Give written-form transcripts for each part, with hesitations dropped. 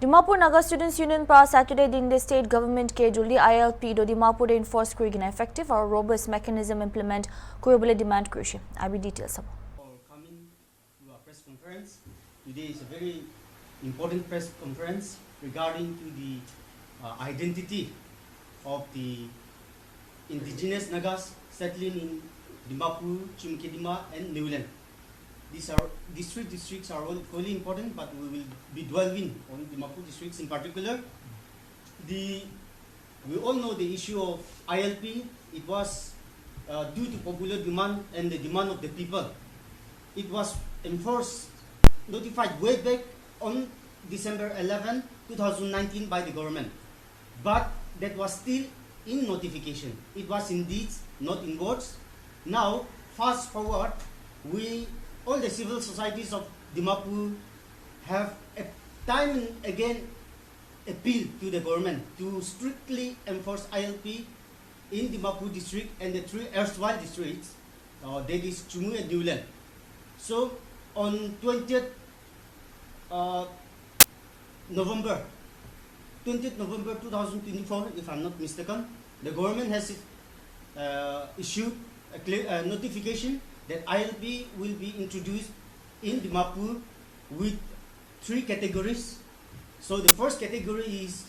Dimapur Nagar Students Union pa Saturday din the state government ke juli ILP do Dimapur de enforce kurigina effective or robust mechanism implement kuribole demand kurishi. IB details sab. Coming to a press conference. Today is a very important press conference regarding to the identity of the indigenous Nagas settling in Dimapur, Chumkedima and Newland. These three districts are all equally important, but we will be dwelling on Dimapur districts in particular. We all know the issue of ILP. It was due to popular demand and the demand of the people. It was notified way back on December 11, 2019 by the government. But that was still in notification. It was in deeds, not in words. Now, fast forward, all the civil societies of Dimapur have time and again appealed to the government to strictly enforce ILP in Dimapur district and the three erstwhile districts, that is Chumu and Newland. So on 20th November 2024, if I'm not mistaken, the government has issued a notification that ILP will be introduced in Dimapur with three categories. So the first category is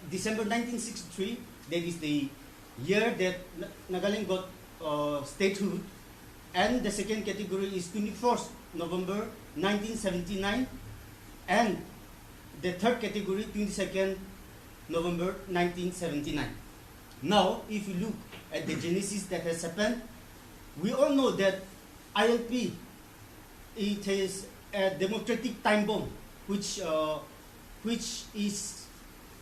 December 1963, that is the year that Nagaland got statehood, and the second category is 21st November 1979, and the third category 22nd November 1979. Now, if you look at the genesis that has happened, we all know that ILP, it is a democratic time bomb which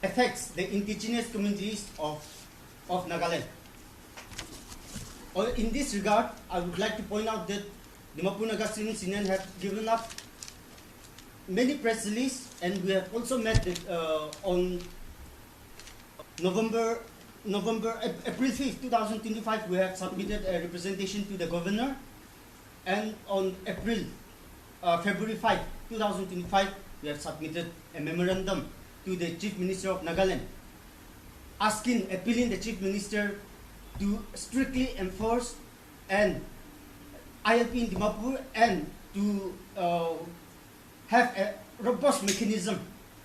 affects the indigenous communities of Nagaland. In this regard, I would like to point out that Dimapur Nagar Students Union have given up many press releases, and we have also met on April 5th, 2025, we have submitted a representation to the governor, and on February 5, 2025, we have submitted a memorandum to the Chief Minister of Nagaland, appealing the Chief Minister to strictly enforce and ILP in Dimapur and to have a robust mechanism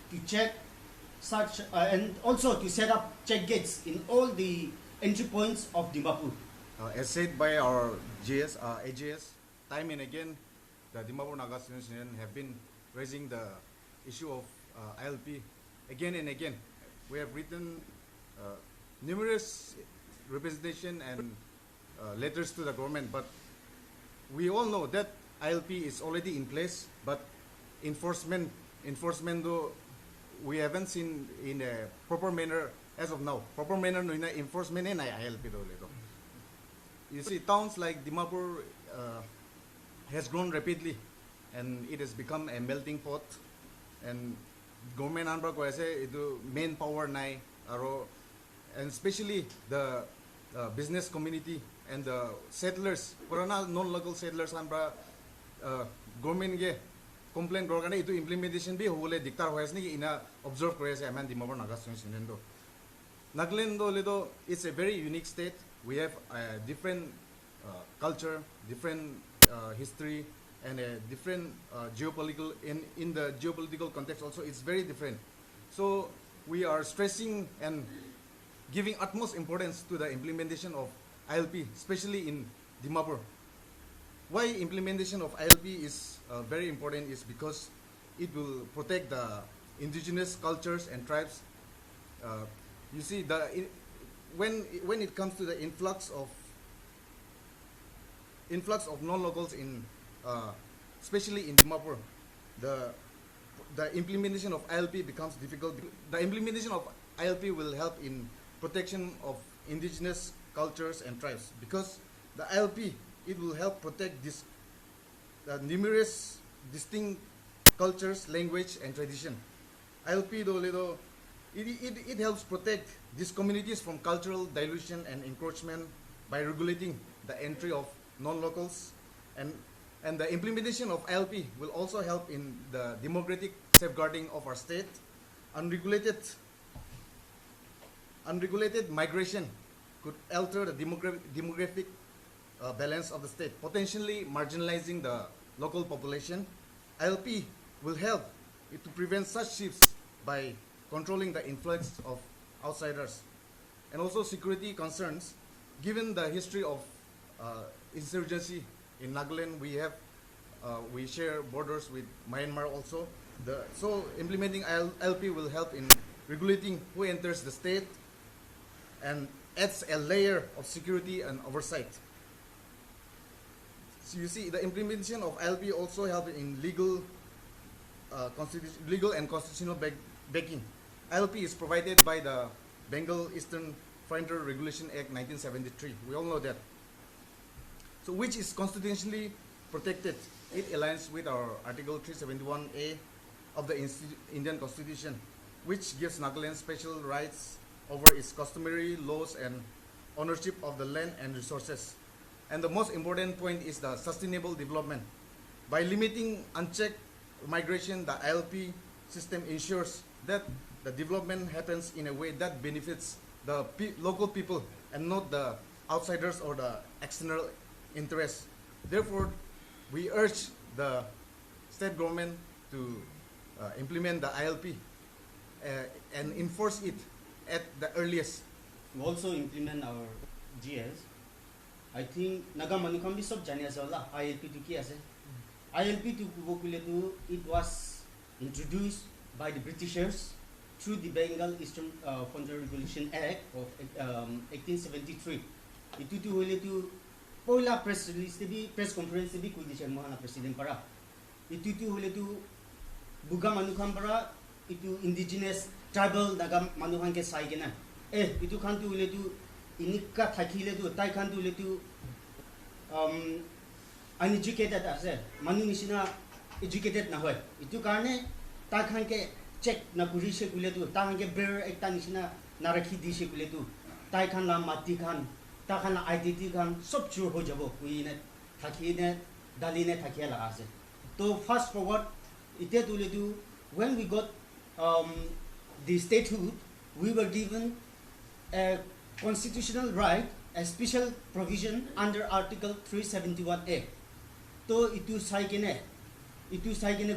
to check such and also to set up check gates in all the entry points of Dimapur. As said by our AGS, time and again, the Dimapur Nagar Students Union have been raising the issue of ILP again and again. We have written numerous representation and letters to the government, but we all know that ILP is already in place, but enforcement though we haven't seen in a proper manner as of now. Proper manner no ina enforcement na ILP do leto. You see, towns like Dimapur has grown rapidly, and it has become a melting pot. And government anbra ko ase idu main power nai aro, and especially the business community and the settlers, corona non-local settlers anbra government ge complaint gorgane itu implementation bi hole dictar hoyas ni ina observe kore ase aman Dimapur Nagar Students Union do. Nagaland do ledo, it's a very unique state. We have a different culture, different history, and a different geopolitical in the geopolitical context also it's very different. So we are stressing and giving utmost importance to the implementation of ILP, especially in Dimapur. Why implementation of ILP is very important is because it will protect the indigenous cultures and tribes. You see, when it comes to the influx of non-locals in especially in Dimapur, the implementation of ILP becomes difficult. The implementation of ILP will help in protection of indigenous cultures and tribes, because the ILP, it will help protect this numerous distinct cultures, language, and tradition. ILP though, it helps protect these communities from cultural dilution and encroachment by regulating the entry of non-locals, and the implementation of ILP will also help in the democratic safeguarding of our state. Unregulated migration could alter the demographic balance of the state, potentially marginalizing the local population. ILP will help it to prevent such shifts by controlling the influx of outsiders. And also security concerns, given the history of insurgency in Nagaland, we share borders with Myanmar also. So implementing ILP will help in regulating who enters the state and adds a layer of security and oversight. So you see, the implementation of ILP also help in legal and constitutional backing. ILP is provided by the Bengal Eastern Frontier Regulation Act 1973. We all know that. So which is constitutionally protected. It aligns with our Article 371A of the Indian Constitution, which gives Nagaland special rights over its customary laws and ownership of the land and resources. And the most important point is the sustainable development. By limiting unchecked migration, the ILP system ensures that the development happens in a way that benefits the local people and not the outsiders or the external interests. Therefore, we urge the state government to implement the ILP and enforce it at the earliest. We also implement our GS. I think Naga Manukambi sob jani ase hola ILP to ki ase. ILP to kubokule to it was introduced by the Britishers through the Bengal Eastern Frontier Regulation Act of 1873. Itu tu hole tu pola press release tebi press conference tebi kui disha mohana president para. Itu tu hole tu buga manukam para itu indigenous tribal Naga manukan ke sai gena. Itu kan tu hole tu inika thakile tu tai kan tu hole tu uneducated ase manu nisina educated na hoy. Itu karne tai kan ke check na kuri se kule tu ta kan ke bear ekta nisina na rakhi di se kule tu tai kan la mati kan ta kan la identity kan sob chur ho jabo kui ne thaki ne dali ne thakia la ase. To fast forward ite tu le tu when we got the statehood, we were given a constitutional right, a special provision under Article 371A. So itu sai kene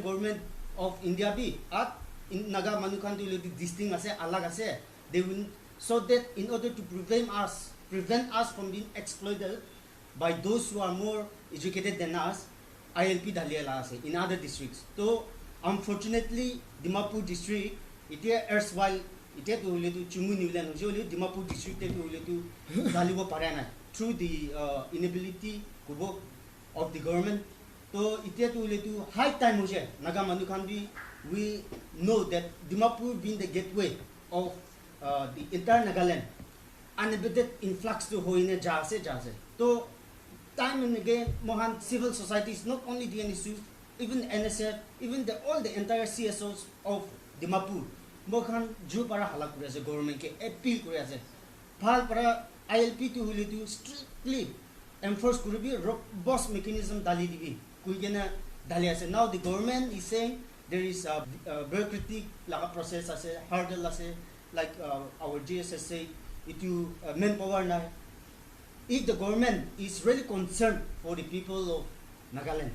government of India bi at in Naga Manukan tu lebih distinct ase alag ase. They will so that in order to prevent us from being exploited by those who are more educated than us, ILP daliela ase in other districts. So unfortunately, Dimapur district it erstwhile it to le to Chumu Newland usually Dimapur district to le to dalibo parana through the inability kubo of the government. So it to le to high time uje Naga Manukambi. We know that Dimapur being the gateway of the entire Nagaland, unabated influx to hoine jase. So time and again, Mohan civil societies, not only Dnsu, even NSF, even all the entire CSOs of Dimapur, Mohan ju para halak kure ase government ke appeal kure ase. Phal para ILP to hule to strictly enforce kure bi robust mechanism dali dibi. Kuigena dali ase. Now the government is saying there is a bureaucratic like process as a hurdle as a like our GSS say it you manpower na. If the government is really concerned for the people of Nagaland,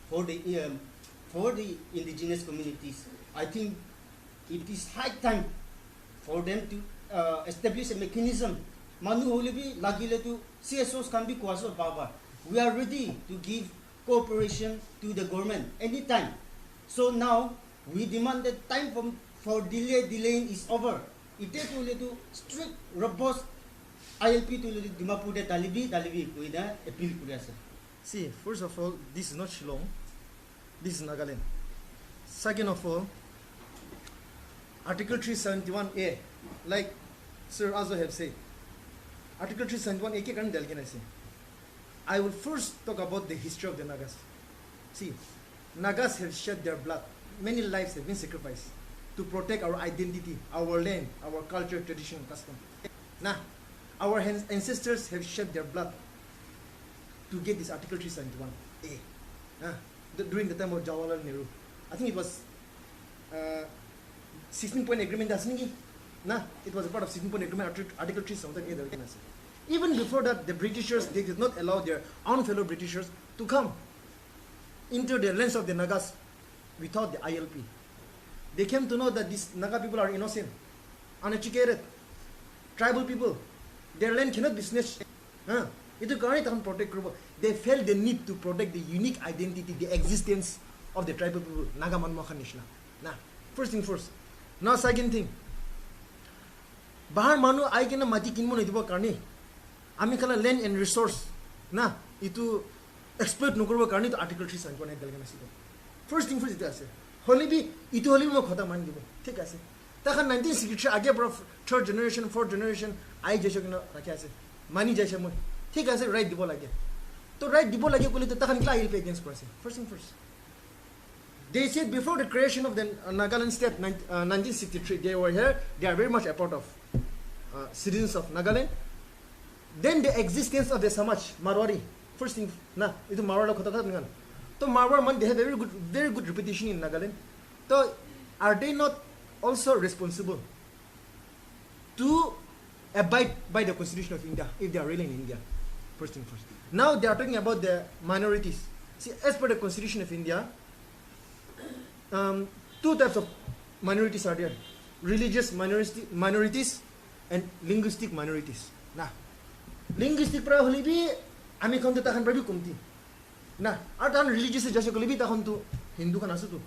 for the indigenous communities, I think it is high time for them to establish a mechanism. Manu holebi lagile to CSOs can be kwaso baba. We are ready to give cooperation to the government anytime. So now we demand that time for delaying is over. It is to strict, robust ILP to Dimapur de Dalibi kuida appeal kuriasa. See, first of all, this is not Shillong. This is Nagaland. Second of all, Article 371A, like Sir also have said, Article 371A ke karan dal kena se. I will first talk about the history of the Nagas. See, Nagas have shed their blood. Many lives have been sacrificed to protect our identity, our land, our culture, tradition, and custom. Now, our ancestors have shed their blood to get this Article 371A. During the time of Jawaharlal Nehru, I think it was 16-point agreement আছে নেকি না it was a part of 16-point agreement article 3 something either can say even before that the Britishers they did not allow their own fellow Britishers to come into the lands of the Nagas without the ILP. They came to know that these Naga people are innocent, uneducated, tribal people. Their land cannot be snatched. Itu karena tahan protect group. They felt the need to protect the unique identity, the existence of the tribal people. Naga man makan nishna. Nah, first thing first. Now second thing. Bahar manu ay kena mati kinmo na itibo karni. Ami kala land and resource. Nah, itu exploit nukurbo karni to article 3 sign kone dalgana sito. First thing first itu ase. Holibi itu holibi mo khota man dibo. Thik ase. Takhan 1963 age bro third generation, fourth generation ai jaise kena rakhe ase. Mani jaise mo. Thik ase right dibo lage. To right dibo lage kole to takhan kla ILP against kore ase. First thing first. They said before the creation of the Nagaland state 1963 they were here. They are very much a part of citizens of Nagaland. Then the existence of the Samaj Marwari. First thing, na itu Marwar khota khata ngan. So Marwar man they have very good reputation in Nagaland. So are they not also responsible to abide by the Constitution of India if they are really in India? First thing first. Now they are talking about the minorities. See, as per the Constitution of India, two types of minorities are there: religious minorities and linguistic minorities. Nah, linguistic pra holibi ami kon to takhan prabi kumti. Nah, artan religious jase kolibi takhan to Hindu kan asu to.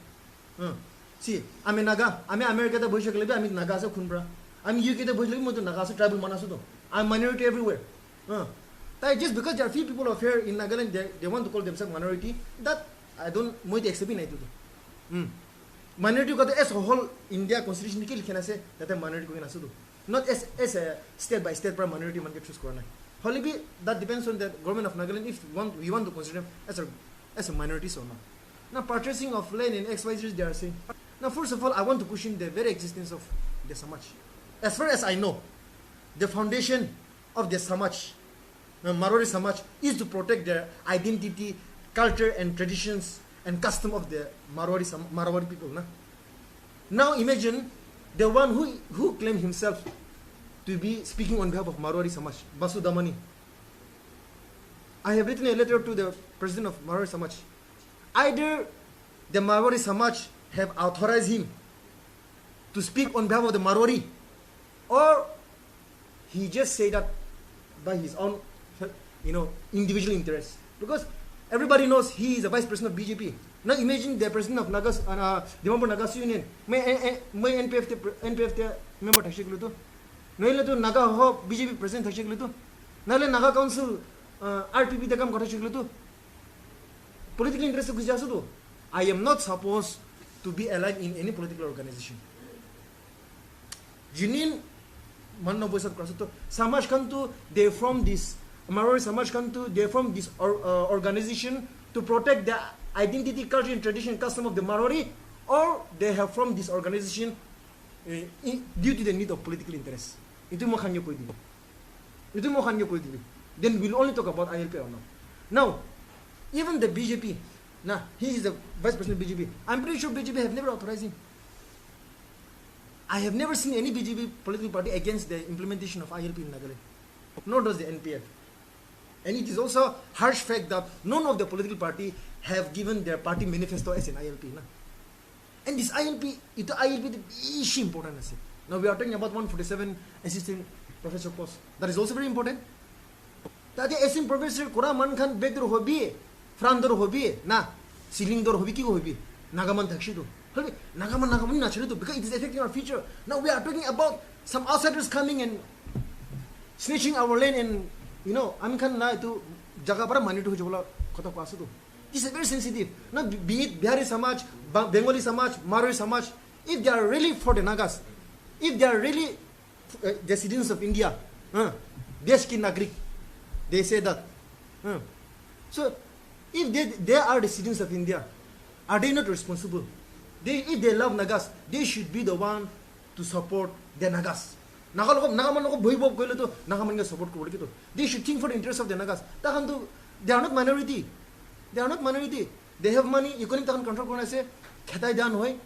See, ami Naga, ami America ta boisha kolibi ami Naga ase khunbra. Ami UK ta boisha kolibi mo to Naga ase tribal manasu to. I'm minority everywhere. Just because there are few people of here in Nagaland they want to call themselves minority, that I don't moi to accept nai to. Minority ko as a whole India constitution ki likhena ase that minority ko asu to. Not as a state by state per minority man get choose korna. Holibi that depends on the government of Nagaland if we want to consider them as a minority or not. Now purchasing of land in XYZ they are saying. Now first of all I want to question the very existence of the Samaj. As far as I know, the foundation of the Samaj, Marwari Samaj, is to protect their identity, culture and traditions and custom of the Marwari people. Now imagine the one who claimed himself to be speaking on behalf of Marwari Samaj, Basu Damani. I have written a letter to the president of Marwari Samaj. Either the Marwari Samaj have authorized him to speak on behalf of the Marwari, or he just said that by his own, individual interest. Because everybody knows he is the vice president of BJP. Now imagine the president of Nagas, Dimapur Nagas Union. May NPF member thakshiklu to. Noile to Naga ho BJP president thakshiklu to. Nale Naga council RPP te kam kotha shiklu to. Political interest to gujasu to. I am not supposed to be aligned in any political organization. Jinin manno boisat krasu to Samaj kantu they from this Marwari Samaj kantu they from this organization to protect the identity, culture and tradition and custom of the Marwari, or they have from this organization due to the need of political interest. Itu mo khanyo koi dibi. Then we'll only talk about ILP or not. Now, even the BJP, he is the vice president of BJP. I'm pretty sure BJP have never authorized him. I have never seen any BJP political party against the implementation of ILP in Nagaland. Nor does the NPF. And it is also harsh fact that none of the political party have given their party manifesto as an ILP. And this ILP is important. Now we are talking about 147 assistant professor posts. That is also very important. That the assistant professor kura man khan begdor hobi, frandor hobi, silingdor hobi ki hobi, nagaman thakshido. Nagaman na chalido because it is affecting our future. Now we are talking about some outsiders coming and snatching our land and ami khan na itu jaga para manito ho jola khota pasu to. This is very sensitive. Now be it Bihari Samaj, Bengali Samaj, Marwari Samaj, if they are really for the Nagas, if they are really the citizens of India, Desh ki Nagrik, they say that. So if they are the citizens of India, are they not responsible? If they love Nagas, they should be the one to support the Nagas. They should think for the interest of the Nagas. They are not minority. They are not minority. They have money. You couldn't control kona se khetai dan hoy.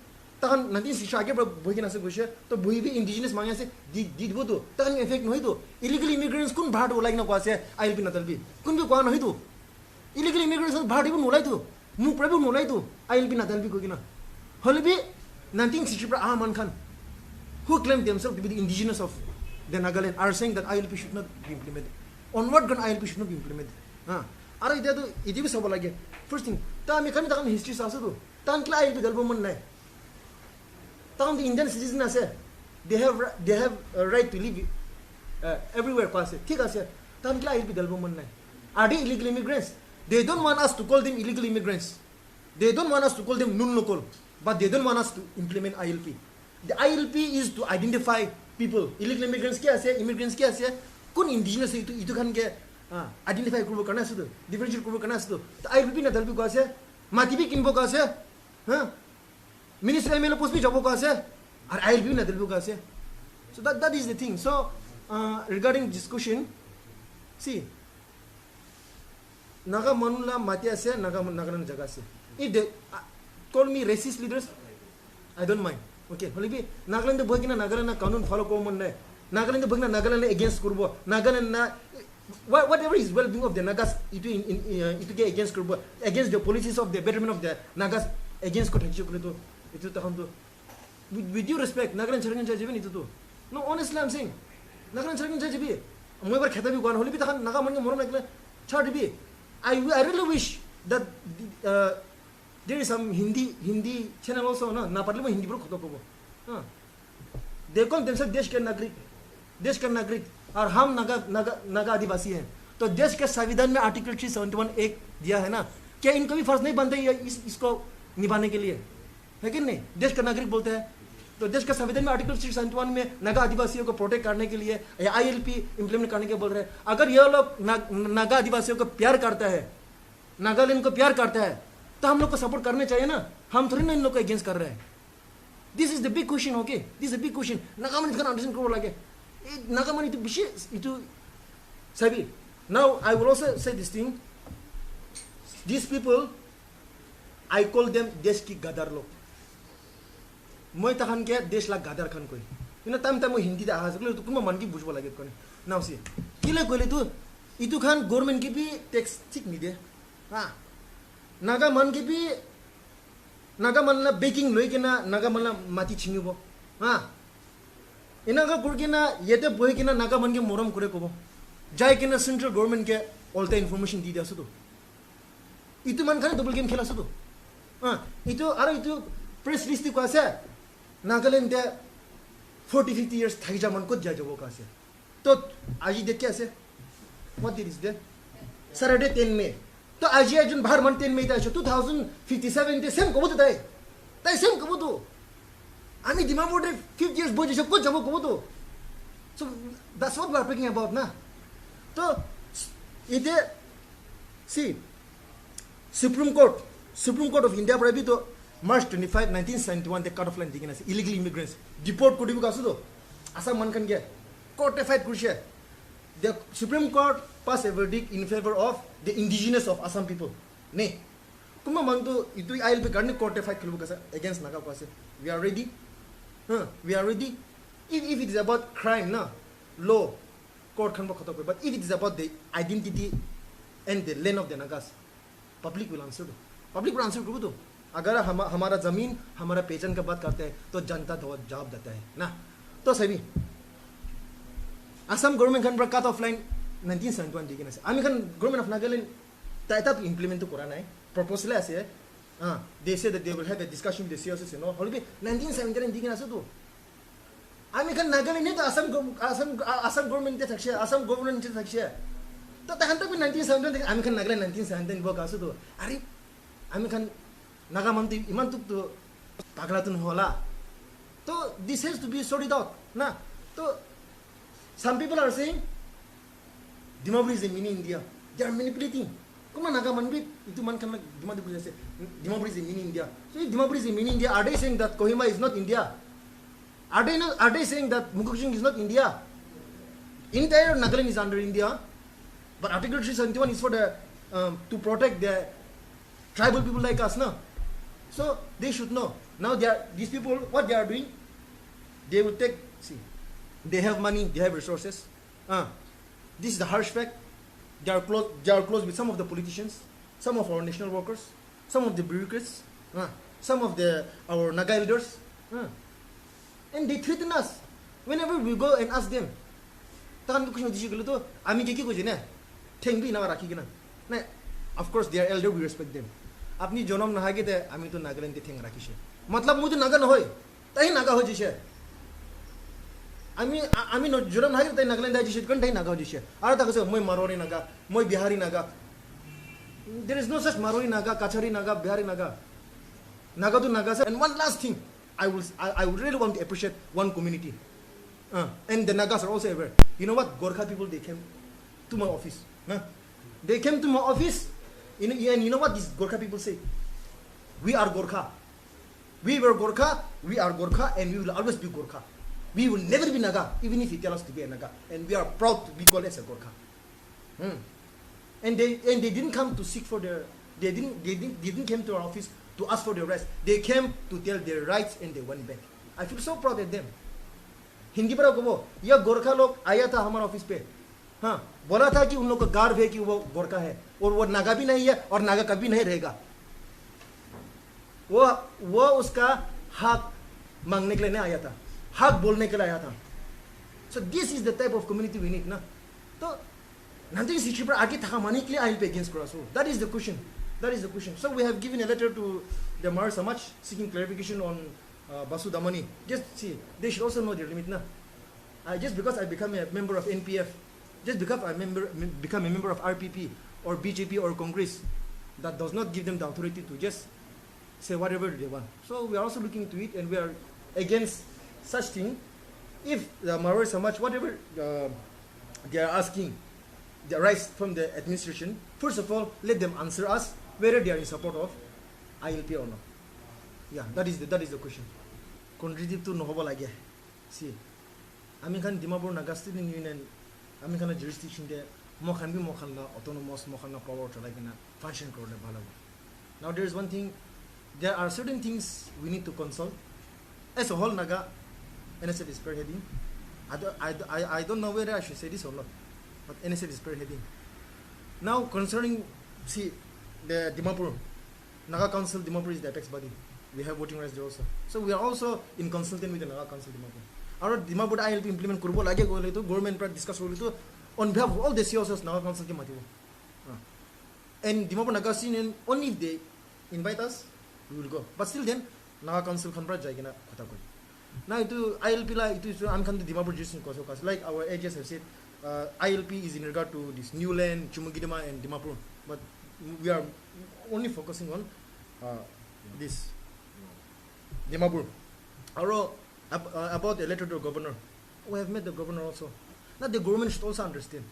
takan 1960 age pra boi kina ase goise to boi bi indigenous mangya ase didbo to takan effect nohi to illegal immigrants kun bhad olai na ko ase ILP natalbi kun bi kwa nohi to illegal immigrants bhad ibu nolai to mu prabu nolai to ILP natalbi ko kina holbi 1960 pra Aman Khan who claim themselves to be the indigenous of the Nagaland are saying that ILP should not be implemented. On what ground ILP should not be implemented? Ara ida to iti bi sab lage. First thing, ta mi kami takan history sa ase to. Tan kla ILP dalbo man nai. Takan the Indian citizen ase. They have a right to live everywhere ko ase. Thik ase. Tan kla ILP dalbo man nai. Are they illegal immigrants? They don't want us to call them illegal immigrants. They don't want us to call them non-local. But they don't want us to implement ILP. The ILP is to identify people. Illegal immigrants kya ase, immigrants kya ase, kun indigenous itu kan ke identify kurbo karna ase to, differentiate kurbo karna ase to. ILP na dalbi ko ase, mati bi kinbo ko ase, minister MLA post bi jabo ko ase, ar ILP na dalbi ko ase. So that is the thing. So regarding discussion, see, naga manula mati ase, naga na jaga ase. If they call me racist leaders, I don't mind. Okay, holibi Nagaland boy kina Nagaland na kanun follow ko mon nai. Nagaland boy kina Nagaland against kurbo. Nagaland na whatever is well-being of the Nagas itu get against kurbo, against the policies of the betterment of the Nagas against kotachi kureto itu tahun tu. With due respect, Nagaland chargan jajibi itu tu. No, honestly I'm saying, Nagaland chargan jajibi. Moi bar khata bi kwan holibi tahan Naga man ke morom nakle chadibi. I really wish that there is some Hindi channel also na parle mein Hindi bro khoto ko. They call themselves देश के नागरिक और हम नागा आदिवासी हैं. तो देश के संविधान में आर्टिकल 371 एक दिया है ना, क्या इनको भी फर्ज नहीं बनता है इसको निभाने के लिए, है कि नहीं? देश का नागरिक बोलते हैं तो देश का संविधान में आर्टिकल 371 में नागा आदिवासियों को प्रोटेक्ट करने के लिए या ILP इंप्लीमेंट करने के बोल रहे हैं. अगर ये लोग नागा आदिवासियों को प्यार करता है, नागालैंड को प्यार करता है, तो हम लोग को सपोर्ट करने चाहिए ना. हम थोड़ी ना इन लोग को अगेंस्ट कर रहे हैं. This is the big question. Okay, this is the big question. नागामन इसका अंडरस्टैंड करो लगे नागामन इतु विशेष इतु सभी. Now I will also say this thing, this people I call them देश की गदर लोग. मैं तखन के देश ला गदर खान कोई इन टाइम हिंदी दा आज तो कुमा मन की बुझबो लगे कोने नाउ सी किले कोले तू इतु खान गवर्नमेंट की भी टैक्स ठीक नहीं दे. हां नागा मन की भी नागा मन ला बेकिंग लोई के ना नागा मन ला माटी छिंगबो. हां इना का कुर के ना येते बोय के ना नागा मन के मोरम करे कोबो जाय के ना सेंट्रल गवर्नमेंट के ऑल द इंफॉर्मेशन दी दसो तो इतु मन खान डबल गेम खेला सो तो. हां इतु अरे इतु प्रेस लिस्ट को आसे नागालैंड दे 40-50 years थाई जा मन को जा जबो का से. तो आज देख के आसे व्हाट दिस दे सैटरडे 10 मई तो आज ये जन बाहर मन 10 मई ता 2057 ते सेम को बतो ताई सेम को बतो आमी दिमाग में 50 years बोझ सब कुछ जबो को बतो. So that's what we are talking about ना. तो इधे सी सुप्रीम कोर्ट ऑफ इंडिया पर भी तो March 25, 1971 the cut off line दिखना से illegal immigrants deport को दिबो कासो तो असम मन कन के courtified कुछ the Supreme Court passed a verdict in favor of the indigenous of Assam people. Ne kuma man to itu ILP garne courtified खेलबो कासा against naga कासे. We are ready. We are ready. If it is about crime na law court kan खतो को. But if it is about the identity and the land of the Nagas, public will answer to. Public will answer को तो अगर हमारा जमीन हमारा पहचान का बात करते हैं तो जनता जवाब देता है ना. तो सभी Assam government Khan cut off line 1971 दिखना से आमी खान गवर्नमेंट ऑफ नागालैंड ताइता तो इंप्लीमेंट तो कराना है प्रपोजल ऐसे है. They say that they will have a discussion with the COC no hall भी 1979 दिखना से तो आमी खान नागालैंड ने तो असम गवर्नमेंट ते थक्से असम गवर्नमेंट ते थक्से तो तहन तक 1979 आमी खान नागालैंड 1979 बो कासो तो अरे आमी खान नागा मंत्री इमान तो पागला तो होला. तो this has to be sorted out ना. तो some people are saying Dimapur is a mini India. They are manipulating. Kuma naga man bhi itu man kan Dimapur is a mini India. So if Dimapur is a mini India, are they saying that Kohima is not India? Are they saying that Mukokchung is not India? Entire Nagaland is under India, but Article 371 is for the to protect the tribal people like us, no? So they should know Now these people, what they are doing, they will take, see, they have money, they have resources. This is the harsh fact. They are close with some of the politicians, some of our national workers, some of the bureaucrats, some of our Naga elders. And they threaten us whenever we go and ask them. Of course, they are elder, we respect them. Apni jonam na hage te ami to Nagaland te theng rakhishe. Matlab mu to Naga na hoy. Tai Naga ho jishe. Ami no jonam na hage tai Nagaland da jishe kan tai Naga ho jishe. Ara ta kase moi Marwari Naga, moi Bihari Naga. There is no such Marwari Naga, Kachari Naga, Bihari Naga. Naga to Naga. And one last thing, I would really want to appreciate one community. And the Nagas are also aware. You know what? Gorkha people, they came to my office. They came to my office, and you know what these Gorkha people say? We are Gorkha. We were Gorkha, we are Gorkha, and we will always be Gorkha. We will never be Naga, even if you tell us to be a Naga. And we are proud to be called as a Gorkha. And they didn't come to seek for their, they didn't come to our office to ask for their rights. They came to tell their rights and they went back. I feel so proud of them. Hindi पर को ये गोरखा लोग आया था हमारे office पे, बोला था कि उन लोग का गर्व है कि वो गोरखा है और वो नागा भी नहीं है और नागा कभी नहीं रहेगा. वो उसका हक मांगने के लिए नहीं आया था, हक बोलने के लिए आया था. So this is the type of community we need ना. तो nanti इसी पर आगे थकामाने के लिए I will be against cross. That is the question. That is the question. So we have given a letter to the Mar Samaj seeking clarification on Basu Damani. Just see, they should also know their limit now. Just because I become a member of NPF, just because I become a member of RPP or BJP or Congress, that does not give them the authority to just say whatever they want. So we are also looking into it, and we are against such thing. If the Marwari Samaj, whatever they are asking, the rights from the administration, first of all, let them answer us whether they are in support of ILP or not. Yeah, that is the question. Contradict to nohoba lagi. See, আমি খান Dimapur Naga student union আমি খান jurisdiction de mokhan bi mokhan na autonomous mokhan na power chalai kina function korle bhalo. Now there is one thing, there are certain things we need to consult as a whole. Naga NSF is spearheading. I don't know whether I should say this or not, but NSF is spearheading. Now concerning, see, the Dimapur Naga Council, Dimapur is the apex body. We have voting rights there also. So we are also in consulting with the Naga Council Dimapur. Our Dimapur ILP implement kurbo lagi go leto government pra discuss go on behalf of all the CEOs Naga Council ke matibo. And Dimapur Naga Union, only if they invite us, we will go. But still then Naga Council kan pra jai kena kotha koi. Now itu ILP la itu am kan Dimapur jurisdiction koso kas. Like our agents have said, ILP is in regard to this New Land, Chumugidama and Dimapur. But we are only focusing on this Dimapur. About a letter to the governor, we have met the governor also. Now the government should also understand,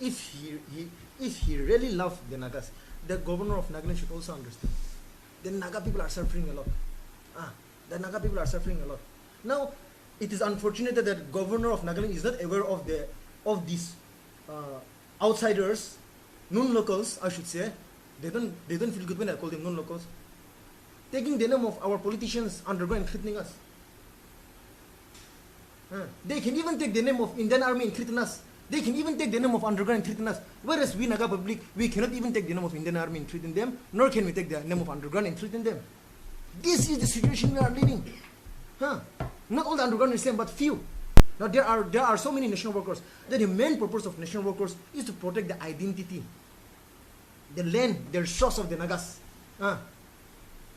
if he really loves the Nagas, the governor of Nagaland should also understand. The Naga people are suffering a lot. The Naga people are suffering a lot. Now it is unfortunate that the governor of Nagaland is not aware of these outsiders, non-locals, I should say. They don't feel good when I call them non-locals, taking the name of our politicians underground and threatening us. They can even take the name of Indian Army and threaten us. They can even take the name of underground and threaten us. Whereas we Naga public, we cannot even take the name of Indian Army and threaten them, nor can we take the name of underground and threaten them. This is the situation we are living. Not all the underground is the same, but few. Now there are so many national workers that the main purpose of national workers is to protect the identity, the land, the resource of the Nagas.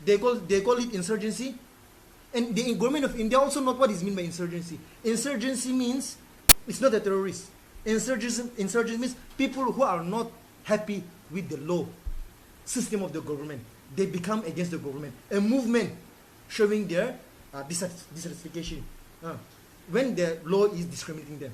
They call it insurgency. And the government of India also know what is meant by insurgency. Insurgency means it's not a terrorist. Insurgency means people who are not happy with the law system of the government. They become against the government. A movement showing their dissatisfaction when the law is discriminating them.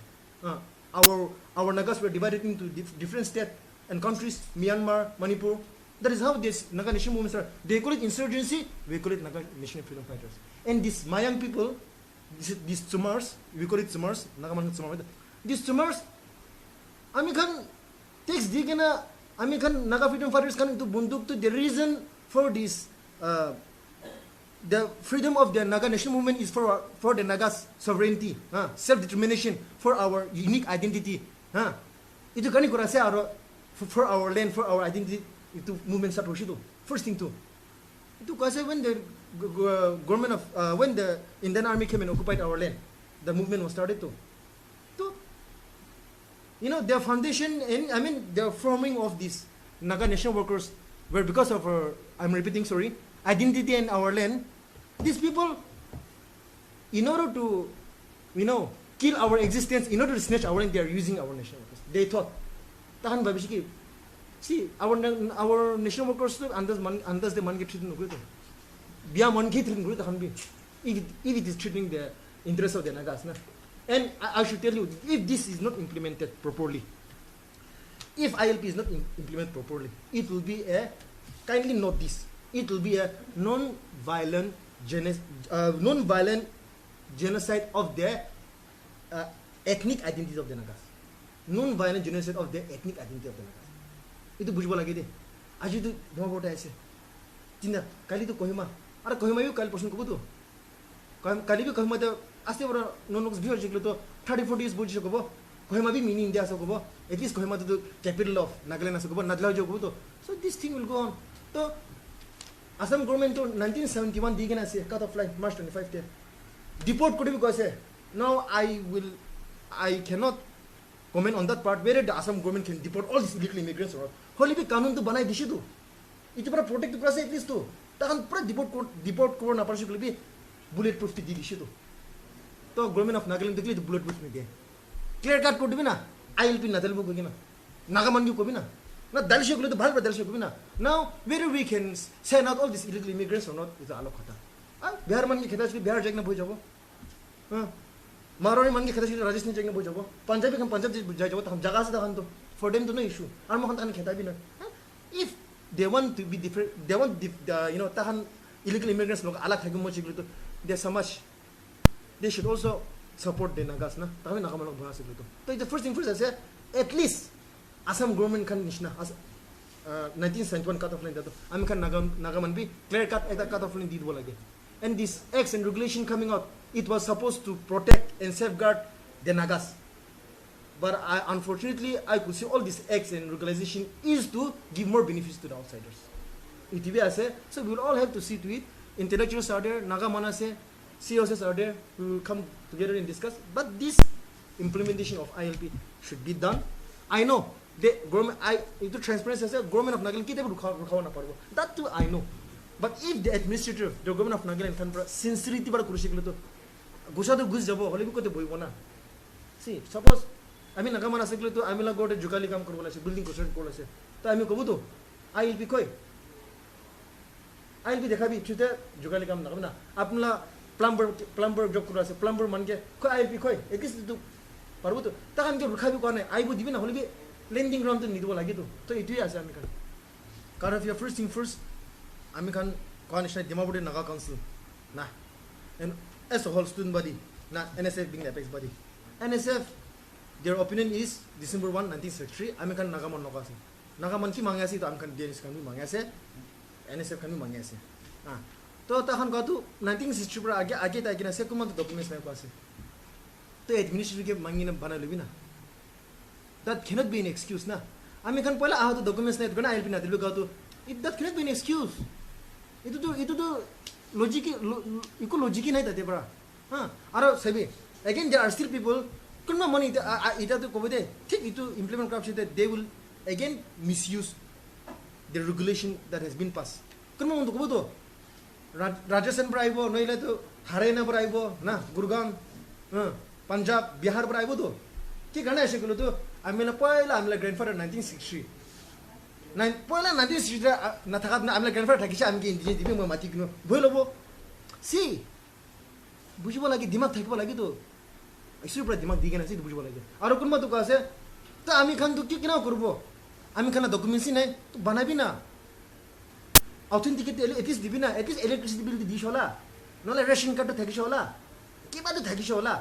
Our Nagas were divided into different states and countries, Myanmar, Manipur. That is how this Naga Nation movements are. They call it insurgency, we call it Naga Nation Freedom Fighters. And these Mayang people, these Tsumars, we call it Tsumars, Nagaman Tsumar. These Tsumars, Amikan takes Digana, Amikan Naga Freedom Fighters come into Bunduk to the reason for this the freedom of the Naga national movement is for the Nagas sovereignty, self-determination, for our unique identity. Itu kan ikut rasa for our land, for our identity. Itu movement start itu. First thing too. Itu kasi when the government of when the Indian army came and occupied our land, the movement was started too. You know, their foundation and the forming of these Naga national workers were because of I'm repeating, sorry, identity and our land. These people, in order to, kill our existence, in order to snatch our land, they are using our national workers. They thought, tahan babishiki. See, our national workers andas the man get treated no good. Biya man get treated good tahan bi. If it is treating the interest of the Nagas, na. And I should tell you, if this is not implemented properly, if ILP is not implemented properly, it will be kindly note this, it will be a non-violent genocide of the ethnic identity of the Nagas. Non-violent genocide of the ethnic identity of the Nagas. Itu bujbo lagi deh. Aji tu dua bota aise. Tina kali tu Kohima. Ara Kohima yu kali person kubu tu. Kali bi Kohima tu aste bora non-nox viewer jiklo tu 30-40 years buji kubo. Kohima bi mini India sa kubo. At least Kohima tu capital of Nagaland sa kubo. Nadlaw jo kubo tu. So this thing will go on. So Assam government to 1971 di gana se cut off line March 25 there. Deport could be because now I cannot comment on that part whether the Assam government can deport all these illegal immigrants or not. Holy be kanun to banai dishe tu. Itu para protect the press at least tu. Takan para deport ko na parsi be bulletproof ti dishe tu. To government of Nagaland dekli to bulletproof me de. Clear cut ko dibi na. ILP na dalbo ko gina. Nagaman ko bi na. Na dalshe ko to bhal dalshe ko bi na. Now whether we can send out all these illegal immigrants or not is a alok khata. Bihar man ki kheta se Bihar jag na bhoi jabo. Marwari man ki kheta se Rajasthan jag na bhoi jabo. Punjabi kan Punjab jai jabo ta ham jaga se dakhan to for them to no issue. Ar mo kan kheta bi na. If they want to be different, they want tahan illegal immigrants log alag thagum mo chiglo to they samaj they should also support the Nagas na. Tawi nagamalog bhasa siglo to. So the first thing first I say at least Assam government kan nishna 1971 cut off line dato ami kan nagaman bi clear cut eta cut off line did bola ge. And this acts and regulation coming out, it was supposed to protect and safeguard the Nagas. But unfortunately, I could see all these acts and regulation is to give more benefits to the outsiders. ETV I say, so we will all have to see to it. Intellectuals are there, Naga Manase, COSs are there, we will come together and discuss. But this implementation of ILP should be done. I know, the government, into transparency, I say, government of Nagaland, that too I know. But if the administrator, the government of Nagaland can sincerity bara kurushiklo to gusha to gus jabo hole bi kote boibo na. See, suppose I mean Nagamana seklo to amila go to jukali kam korbola se building construction korbola se. To ami kobu to ILP koi ILP dekhabi chute jukali kam na apna plumber job korla se plumber man ke koi ILP koi at least to parbo to ta kan ke rukhabi ko na aibo dibi na hole bi landing ground to nidibo lagi to itu ase ami kan. कारण of your first thing first I can constitute Dimapur Naga Council, nah, and as a whole student body, nah, NSF being the apex body. NSF, their opinion is December 1, 1963. I can Nagaman Nogasi. Nagaman ki mangasi to Amkan Dnsu can be mangase, NSF can be mangase. Ah, to Tahan got to 1963. I get a second month documents na kwase. To administrative mangina banalivina. That cannot be an excuse, nah. I can pull out the documents na gonna help in that look out to it. That cannot be an excuse. Itu tu logic nahi tate para. Aro sabi. Again there are still people. Kunma money ita tu kobide. Take itu implement corruption that they will again misuse the regulation that has been passed. Kunma untuk kobodo. Rajasthan braibo, noile tu Haryana braibo, na Gurgaon, Punjab, Bihar braibo tu. Ki gana aise kulo tu. Amela grandfather 1963. Pola 1963 na thakat na amla grandfather thakisha amki indigenous dibi mo mati kino boilobo si bujibo lagi dimag thakibo lagi to actually pura dimag digena si bujibo lagi aro kunma to kase ta ami khan to ki kina korbo ami khana documents nai to banabi na authenticate at least dibi na at least electricity bill di shola no la ration card to thakisha hola ki ba to thakisha hola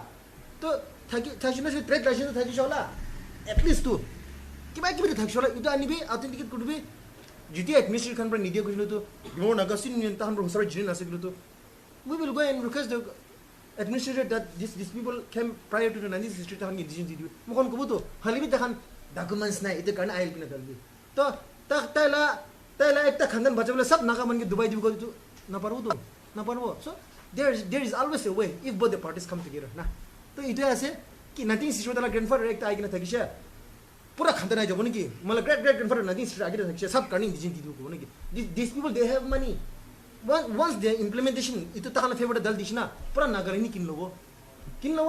to thakishna se trade license to thakisha hola at least to किबाय किबि थाक्सला इदु आनिबि authenticate कुडबि जिति administration खन पर निदिया कुजलो तो बिमो नगासिन नियन ताहन रो हसरा जिन नासे कुलो तो we will go and request the administrator that these people came prior to the 1963 tahan indigenous did mokon kubu to halibi tahan documents na ite karna ILP na dalbi to taila ekta khandan bachable sab naga man ke dubai dibi ko na parbo so there is always a way if both the parties come together na to ito ase ki 1963 tala grandfather ekta aigina thakisha pura khandan ai jabo ni ki mala great grandfather 1963 agina thakisha sab karni indigenous did ko ni ki these people they have money once the implementation itu takana favor dal dishna pura naga ni kinlobo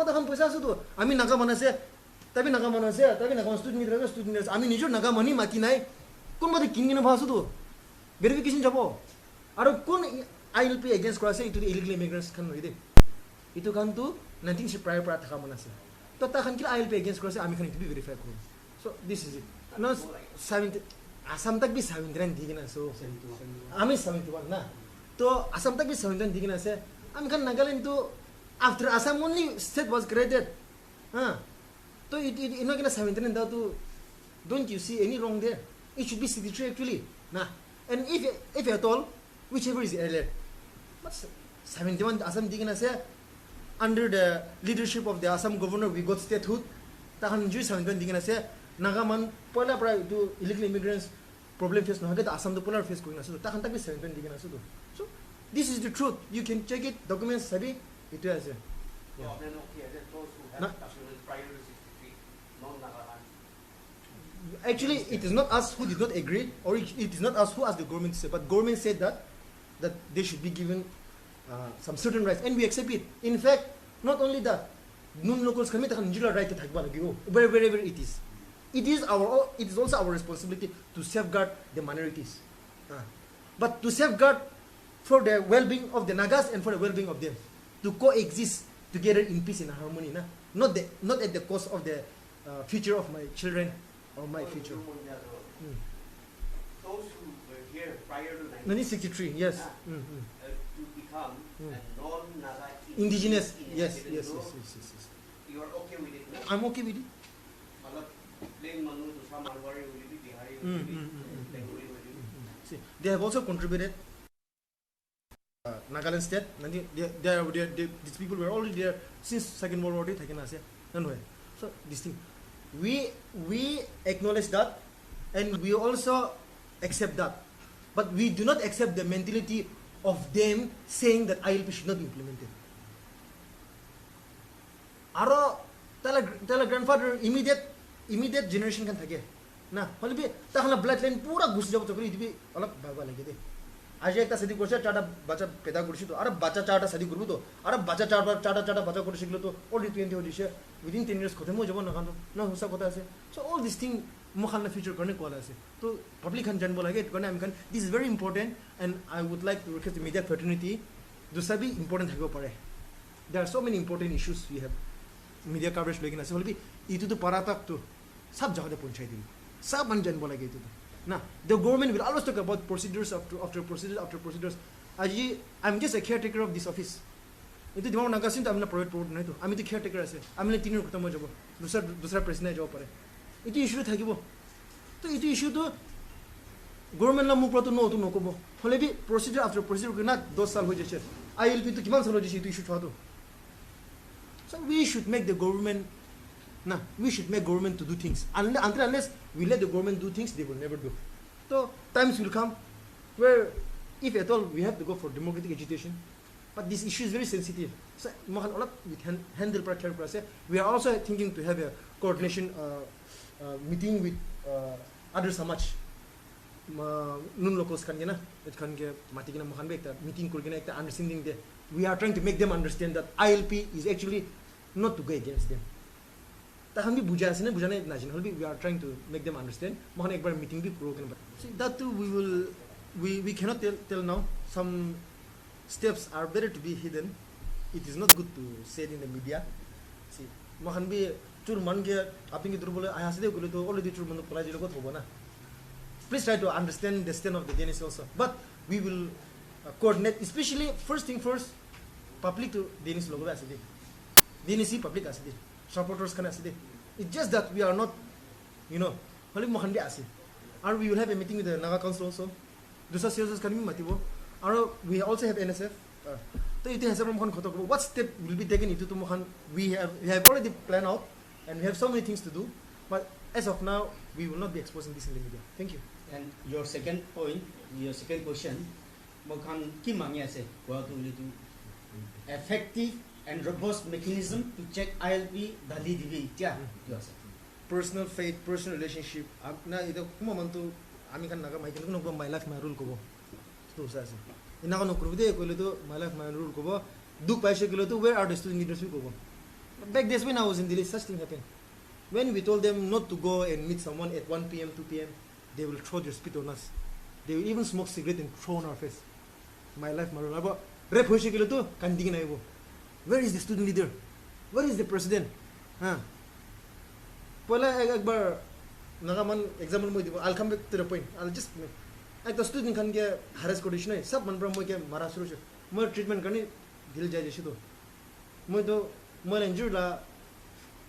takhan paisa asu to ami naga manase tabi naga student ami nijor naga mani mati nai kon mate kingina bhasu to verification jabo aro kon ILP against cross itu illegal immigrants kan ide itu kan tu 19 prior pra thaka manase to takhan kila ILP against cross ami kan itu verify ko so this is it no 70 asam tak bi 79 digina so ami 71 na to Assam tak bi 79 digina se am kan Nagaland to after Assam only state was created to it ino gina 79 da to don't you see any wrong there it should be 63 actually na and if at all whichever is earlier but 71 Assam digina se under the leadership of the Assam governor we got statehood tahan ju 71 digina se Nagaman pola pra to illegal immigrants problem face no haga Assam to polar face koina so tahan tak bi 71 digina so so this is the truth you can check it documents sabi itu ase actually it is not us who did not agree or it is not us who asked the government to say but government said that they should be given some certain rights and we accept it in fact not only that non locals can make a right to thakba lagi wherever it is it is also our responsibility to safeguard the minorities but to safeguard for the well-being of the Nagas and for the well-being of them to coexist together in peace and harmony not at the cost of the future of my children or my future. Those who were here prior to 1963 yes to become non-Naga indigenous yes you are okay with it no? I'm okay with it plain Manu to some Alwari will be Bihari will be Bengali will be see they have also contributed Nagaland state these people were already there since Second World War so this thing we acknowledge that and we also accept that but we do not accept the mentality of them saying that ILP should not be implemented aro tala grandfather immediate generation kan thake na holibi tahla bloodline pura ghus jabo to kri dibi alap baba lage de आज एक शादी करছে চারটা বাচ্চা পেদা করছি তো আর বাচ্চা চারটা শাদি করব তো আর বাচ্চা চারটা বাচ্চা করে শিখলো তো অলরেডি 20 হইছে within 10 years খতম হয়ে যাব না কারণ না হোসা কথা আছে সো অল দিস থিং মখানা ফিউচার করনে কোলা আছে তো পাবলিক খান জানবো লাগে কারণ আমি খান this is very important and I would like to request the media fraternity দুসা भी ইম্পর্টেন্ট থাকিব পারে there are so many important issues we have media coverage লগিন আছে হলবি ইটো তো পারা তক তো সব জায়গাতে পৌঁছাই দিবি সব মান জানবো লাগে ইটো Nah, the government will always talk about procedures after procedures. I'm just a caretaker of this office. Itu dimana nagasin to I'm not private property na ito. I'm the caretaker ase. I'm the tenure kota mo jabo. Dusra president jabo pare. Itu issue thakibo. To itu issue to government la mukra to no kobo. Hole bi procedure after procedure ko na 2 saal ho jeche. ILP to kiman saal ho jeche itu issue thado. So we should make the government we should make government to do things. Unless we let the government do things, they will never do. So times will come where, if at all, we have to go for democratic agitation. But this issue is very sensitive. So we can handle practical process. We are also thinking to have a coordination meeting with other samaj. Nun locals kan gina, it kan ge mati gina makan be ekta meeting kor gina ekta understanding there. We are trying to make them understand that ILP is actually not to go against them. हम भी बुझाने नाजिन हल भी we are trying to make them understand Mohan एक बार meeting भी करो करने see that too we cannot tell now some steps are better to be hidden it is not good to say it in the media see Mohan भी चुर मन के आपन के दुर्बल आया से देखो तो already चुर मन पला जिलो को होबो ना please try to understand the stand of the Dnsu also but we will coordinate especially first thing first public to Dnsu logo आसे दे Dnsu public आसे दे supporters can aside. It's just that we are not, only Mohandi Asi. Or we will have a meeting with the Naga Council also. Dusa sales can be Matibo. Or we also have NSF. तो इतने हिसाब से मुखन खतो को what step will be taken into to मुखन we have already planned out and we have so many things to do, but as of now we will not be exposing this in the media. Thank you. And your second point, your second question, mukhang ki mangya se kwa to effective and robust mechanism to check ILP dali divi kya yes. Personal faith, personal relationship. Na ito kuma man to ami kan naga mai kan no my life my rule ko bo. To sa se. Ina ko no krude ko le to my life my rule ko bo. Duk paise ko le to where are the student leaders ko bo. Back days when I was in Delhi, such thing happened. When we told them not to go and meet someone at 1 p.m., 2 p.m., they will throw their spit on us. They will even smoke cigarette and throw on our face. My life, my rule. Abo, rep hoise kilo to kanding na ibo. Where is the student leader? Where is the president? Huh? Pala ekbar nagaman example mo dibo. I'll come back to the point. I'll just like the student kan ke harass condition hai. Sab man bra mo ke mara shuru se. Mo treatment karni dil jai jaise to. Mo to mo injured la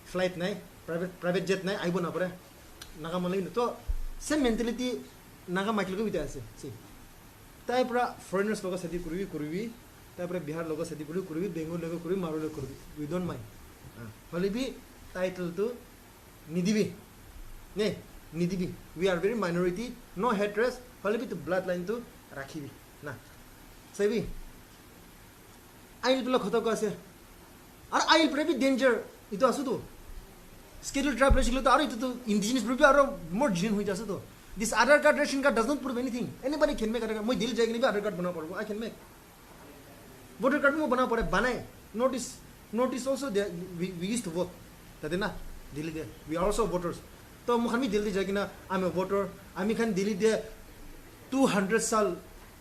flight nai private jet nai aibo na pare. Nagaman lai to same mentality naga Michael ko bita ase. See. Tai pra foreigners loga sadi kurvi. Tai pra Bihar loga sadi kurvi, Bengal loga kurvi, Maro loga kurvi. We don't mind. Holi bi title to Nidibi. Ne, Nidibi. We are very minority, no hatred, holi bi to bloodline to Rakhibi. Na. Sabi. I will khota ko ase. Ar I will be danger. Ito asu to. Scheduled travel shiklo to ar ito to indigenous group aro more genuine hui jasu to. This Aadhaar card, ration card does not prove anything. Anybody can make Aadhaar card. Moi Delhi jayega ni bhi Aadhaar card bana parbo. I can make. Voter card mo bana pare. Banai. Notice also there. We used to vote. Tade na Delhi there. We are also voters. So mo khami Delhi jayega na I'm a voter. Ami khan Delhi there 200 sal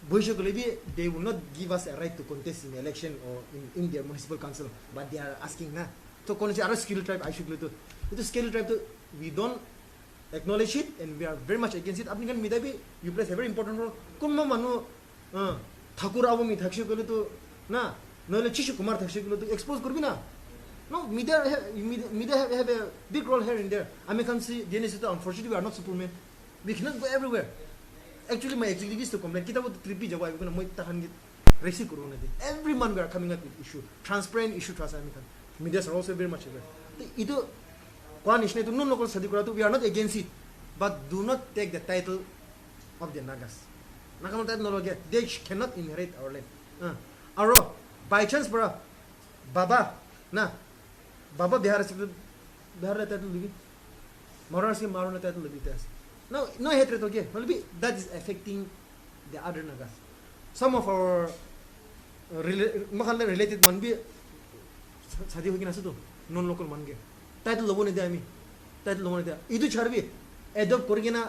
boisho ko lebi they will not give us a right to contest in the election or in their municipal council. But they are asking na. So kone se aro skill tribe I should go to. Itu skill tribe to we don't acknowledge it and we are very much against it. Apni kan midai bhi you play a very important role. Kumma manu Thakur abo mi thakshi kole to na noile Chishu Kumar thakshi kole to expose korbi na. No, media have a big role here and there. I can see Dnsu unfortunately we are not Superman. We cannot go everywhere. Actually my executive is to complain. Kita would tripi jawa I gonna moi tahan resi kuru na de. Every month we are coming up with issue. Transparent issue trust American. Media are also very much aware. Ito to non-local Sadikuratu, we are not against it, but do not take the title of the Nagas. Nagamal title no get. They cannot inherit our land. Aro, by chance, bro, Baba, Baba Bihar title libi. Marasi Maruna title libi test. No hatred okay. That is affecting the other Nagas. Some of our related man be Sadi Hugina Sudo, non-local man get. Title lobo ne de ami title lobo ne de idu charbi adopt korigena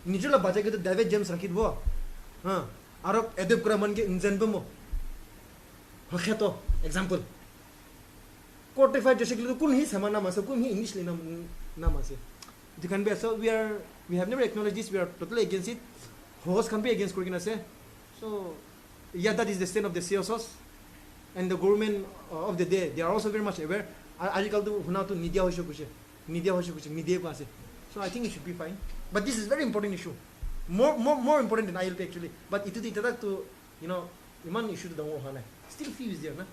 nijula bacha ke to David James rakit bo aro adopt kora man ke injan bemo hakheto example codified jese ke kun hi sama nama se kun hi English le nama se it can be so we have never acknowledged this, we are totally against it. Host can be against korigena se. So yeah, that is the stand of the CSOs and the government of the day. They are also very much aware. Article to huna to media media paase. So I think it should be fine. But this is very important issue. More important than ILP actually. But itu itadak to iman issue to the hana. Still few is there na.